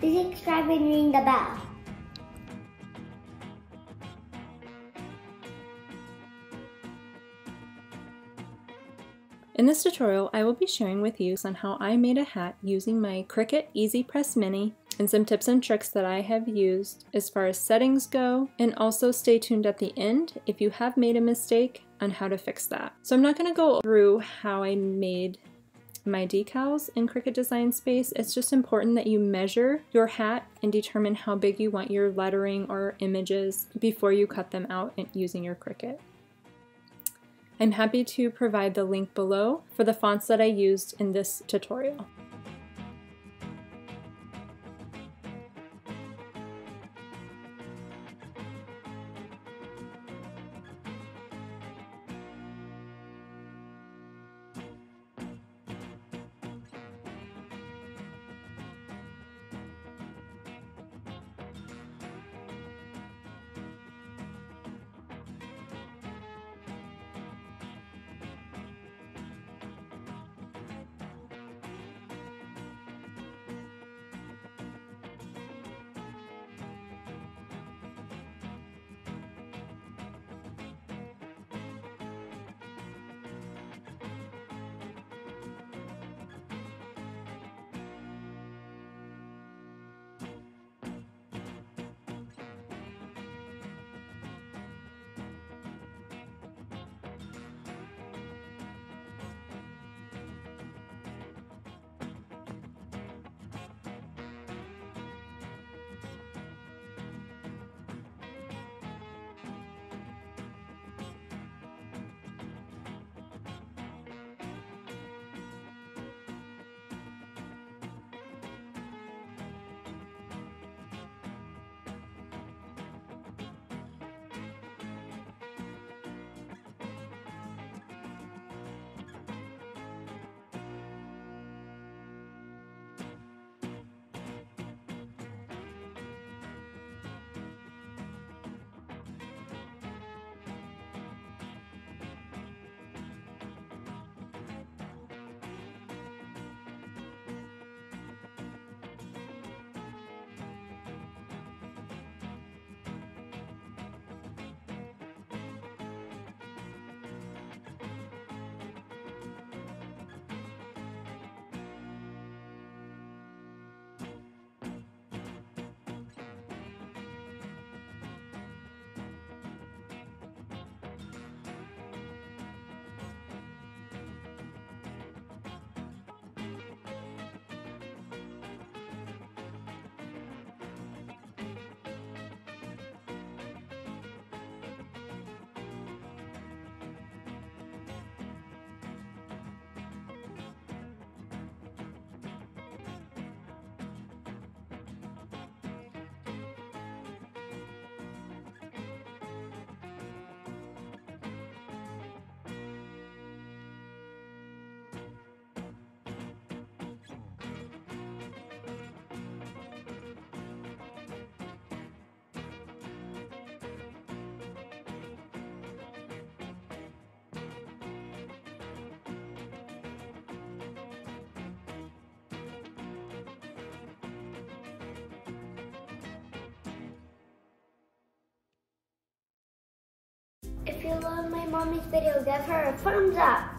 Please subscribe and ring the bell. In this tutorial, I will be sharing with you on how I made a hat using my Cricut Easy Press Mini and some tips and tricks that I have used as far as settings go, and also stay tuned at the end if you have made a mistake on how to fix that. So I'm not going to go through how I made my decals in Cricut Design Space. It's just important that you measure your hat and determine how big you want your lettering or images before you cut them out using your Cricut. I'm happy to provide the link below for the fonts that I used in this tutorial. If you love my mommy's video, give her a thumbs up.